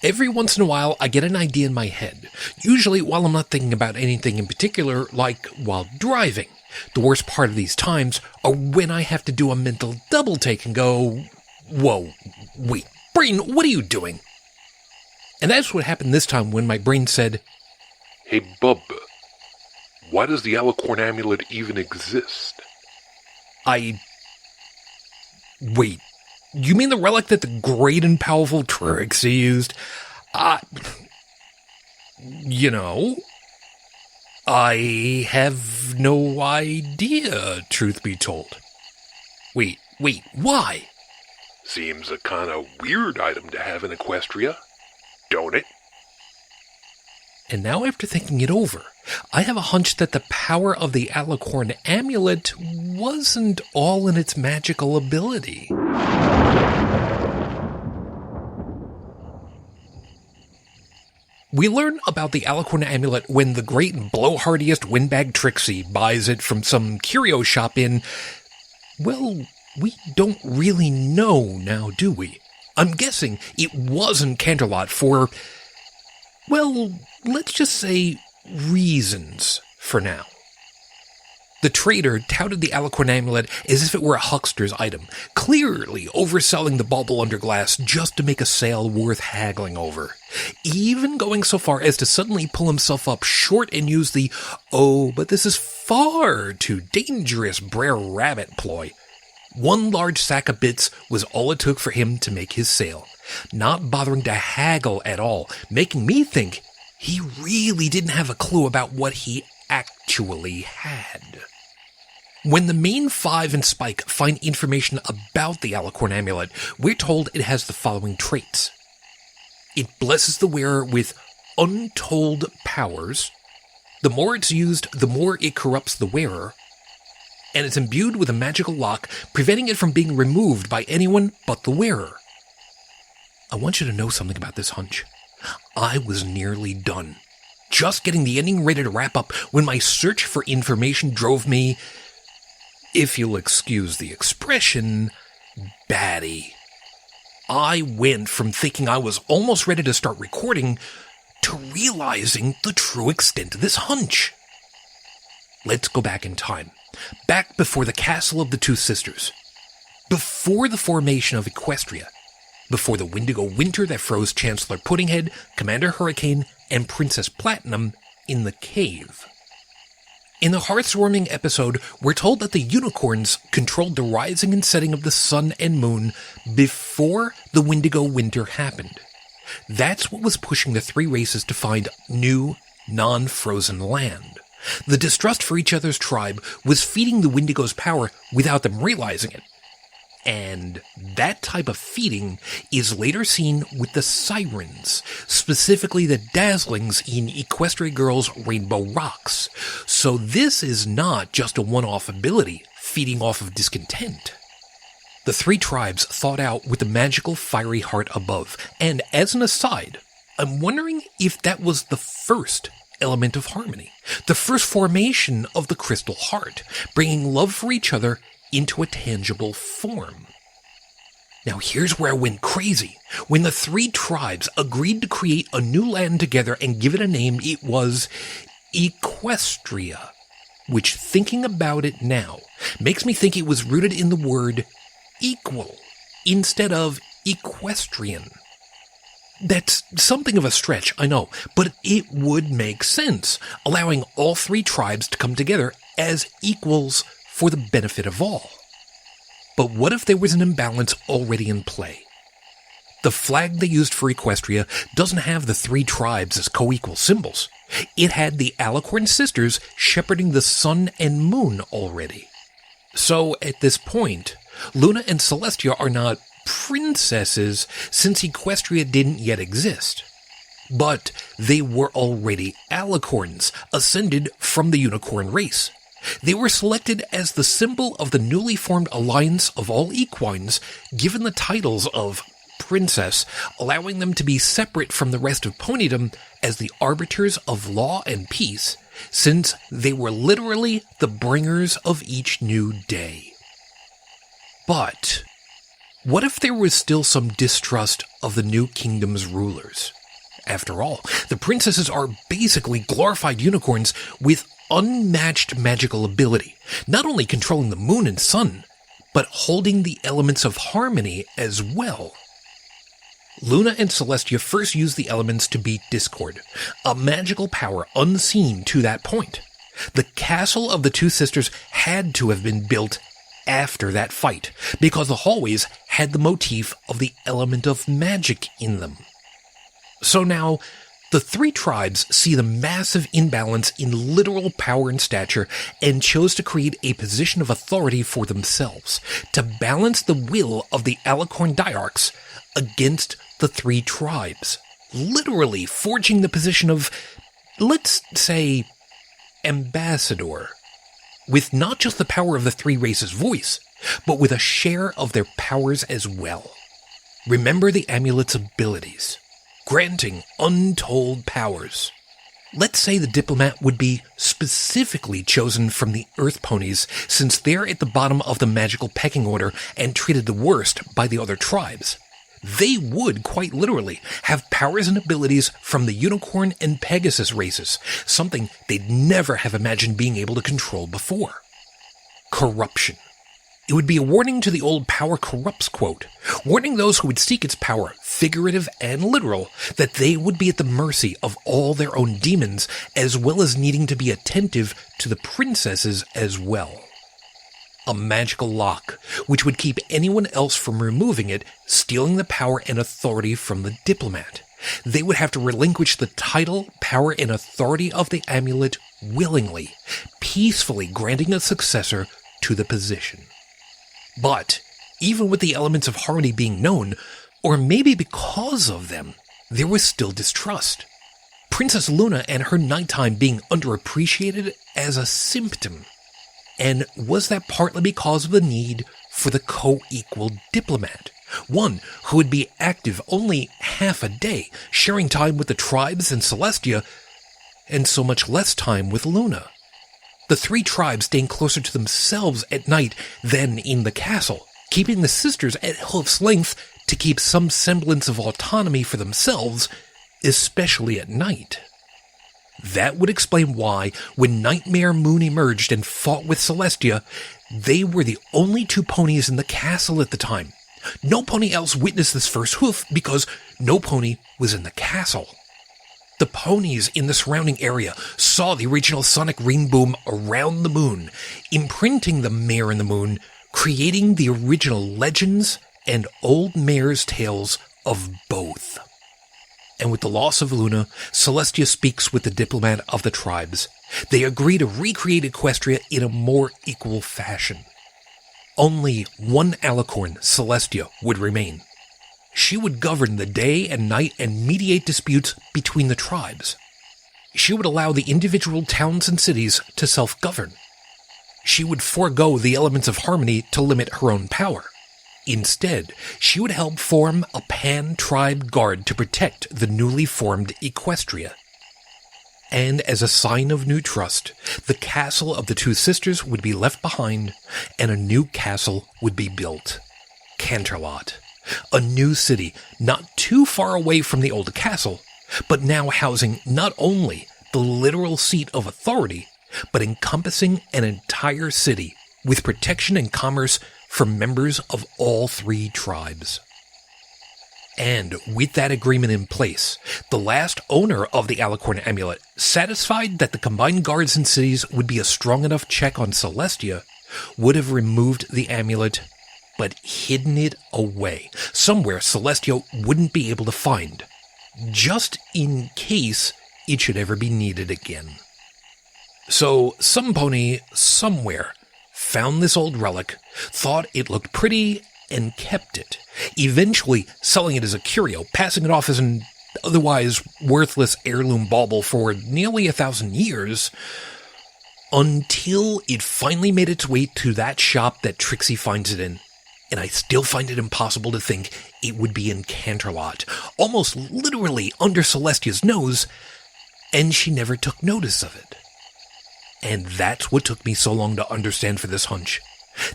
Every once in a while, I get an idea in my head, usually while I'm not thinking about anything in particular, like while driving. The worst part of these times are when I have to do a mental double take and go, whoa, wait, brain, what are you doing? And that's what happened this time when my brain said, Hey, bub, why does the Alicorn Amulet even exist? Wait, you mean the relic that the great and powerful Trixie used? I have no idea, truth be told. Wait, why? Seems a kind of weird item to have in Equestria, don't it? And now after thinking it over, I have a hunch that the power of the Alicorn Amulet wasn't all in its magical ability. We learn about the Alicorn Amulet when the great and blowhardiest windbag Trixie buys it from some curio shop in... Well, we don't really know now, do we? I'm guessing it wasn't Canterlot for... Well, let's just say reasons for now. The trader touted the Alicorn Amulet as if it were a huckster's item, clearly overselling the bauble under glass just to make a sale worth haggling over. Even going so far as to suddenly pull himself up short and use the, "Oh, but this is far too dangerous Brer Rabbit" ploy. One large sack of bits was all it took for him to make his sale, not bothering to haggle at all, making me think he really didn't have a clue about what he actually had. When the main five and Spike find information about the Alicorn Amulet, we're told it has the following traits. It blesses the wearer with untold powers. The more it's used, the more it corrupts the wearer. And it's imbued with a magical lock, preventing it from being removed by anyone but the wearer. I want you to know something about this hunch. I was nearly done, just getting the ending ready to wrap up when my search for information drove me, if you'll excuse the expression, batty. I went from thinking I was almost ready to start recording to realizing the true extent of this hunch. Let's go back in time. Back before the castle of the two sisters. Before the formation of Equestria. Before the Wendigo winter that froze Chancellor Puddinghead, Commander Hurricane, and Princess Platinum in the cave. In the heartwarming episode, we're told that the unicorns controlled the rising and setting of the sun and moon before the Wendigo winter happened. That's what was pushing the three races to find new, non-frozen land. The distrust for each other's tribe was feeding the Wendigo's power without them realizing it. And that type of feeding is later seen with the sirens, specifically the dazzlings in Equestria Girl's Rainbow Rocks. So this is not just a one-off ability feeding off of discontent. The three tribes thought out with the magical fiery heart above, and as an aside, I'm wondering if that was the first element of harmony, the first formation of the crystal heart, bringing love for each other into a tangible form. Now here's where I went crazy. When the three tribes agreed to create a new land together and give it a name, it was Equestria, which, thinking about it now, makes me think it was rooted in the word equal instead of equestrian. That's something of a stretch, I know, but it would make sense, allowing all three tribes to come together as equals for the benefit of all. But what if there was an imbalance already in play? The flag they used for Equestria doesn't have the three tribes as co-equal symbols. It had the Alicorn sisters shepherding the sun and moon already. So at this point, Luna and Celestia are not princesses since Equestria didn't yet exist. But they were already Alicorns, ascended from the unicorn race. They were selected as the symbol of the newly formed alliance of all equines, given the titles of princess, allowing them to be separate from the rest of ponydom as the arbiters of law and peace, since they were literally the bringers of each new day. But What if there was still some distrust of the new kingdom's rulers? After all, the princesses are basically glorified unicorns with unmatched magical ability, not only controlling the moon and sun, but holding the elements of harmony as well. Luna and Celestia first used the elements to beat Discord, a magical power unseen to that point. The castle of the two sisters had to have been built after that fight, because the hallways had the motif of the element of magic in them. So now, the three tribes see the massive imbalance in literal power and stature and chose to create a position of authority for themselves to balance the will of the Alicorn Diarchs against the three tribes, literally forging the position of, let's say, ambassador, with not just the power of the three races' voice, but with a share of their powers as well. Remember the amulet's abilities, granting untold powers. Let's say the diplomat would be specifically chosen from the Earth Ponies, since they're at the bottom of the magical pecking order and treated the worst by the other tribes. They would, quite literally, have powers and abilities from the Unicorn and Pegasus races, something they'd never have imagined being able to control before. Corruption. It would be a warning to the old power corrupts quote, warning those who would seek its power, figurative and literal, that they would be at the mercy of all their own demons, as well as needing to be attentive to the princesses as well. A magical lock, which would keep anyone else from removing it, stealing the power and authority from the diplomat. They would have to relinquish the title, power, and authority of the amulet willingly, peacefully granting a successor to the position. But, even with the elements of harmony being known, or maybe because of them, there was still distrust. Princess Luna and her nighttime being underappreciated as a symptom. And was that partly because of the need for the co-equal diplomat? One who would be active only half a day, sharing time with the tribes and Celestia, and so much less time with Luna. The three tribes staying closer to themselves at night than in the castle, keeping the sisters at hoof's length to keep some semblance of autonomy for themselves, especially at night. That would explain why, when Nightmare Moon emerged and fought with Celestia, they were the only two ponies in the castle at the time. No pony else witnessed this first hoof because no pony was in the castle. The ponies in the surrounding area saw the original sonic ring boom around the moon, imprinting the mare in the moon, creating the original legends and old mare's tales of both. And with the loss of Luna, Celestia speaks with the diplomat of the tribes. They agree to recreate Equestria in a more equal fashion. Only one Alicorn, Celestia, would remain. She would govern the day and night and mediate disputes between the tribes. She would allow the individual towns and cities to self-govern. She would forego the elements of harmony to limit her own power. Instead, she would help form a pan-tribe guard to protect the newly formed Equestria. And as a sign of new trust, the castle of the two sisters would be left behind, and a new castle would be built. Canterlot. A new city not too far away from the old castle, but now housing not only the literal seat of authority, but encompassing an entire city with protection and commerce for members of all three tribes. And with that agreement in place, the last owner of the Alicorn Amulet, satisfied that the combined guards and cities would be a strong enough check on Celestia, would have removed the amulet, but hidden it away, somewhere Celestia wouldn't be able to find, just in case it should ever be needed again. So some pony somewhere found this old relic, thought it looked pretty, and kept it, eventually selling it as a curio, passing it off as an otherwise worthless heirloom bauble for nearly 1,000 years, until it finally made its way to that shop that Trixie finds it in. And I still find it impossible to think it would be in Canterlot, almost literally under Celestia's nose, and she never took notice of it. And that's what took me so long to understand for this hunch.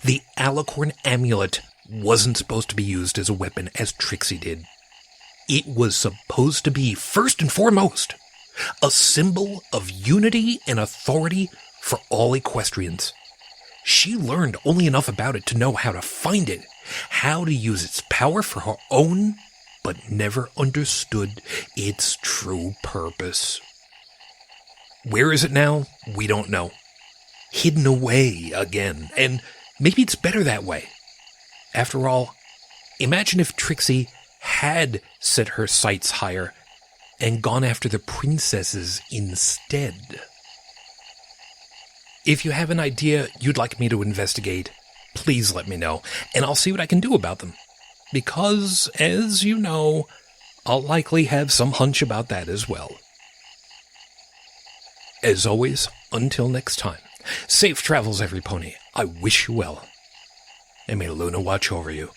The Alicorn Amulet wasn't supposed to be used as a weapon as Trixie did. It was supposed to be, first and foremost, a symbol of unity and authority for all equestrians. She learned only enough about it to know how to find it, how to use its power for her own, but never understood its true purpose. Where is it now? We don't know. Hidden away again, and maybe it's better that way. After all, imagine if Trixie had set her sights higher and gone after the princesses instead. If you have an idea you'd like me to investigate, please let me know, and I'll see what I can do about them. Because, as you know, I'll likely have some hunch about that as well. As always, until next time, safe travels every pony. I wish you well. And may Luna watch over you.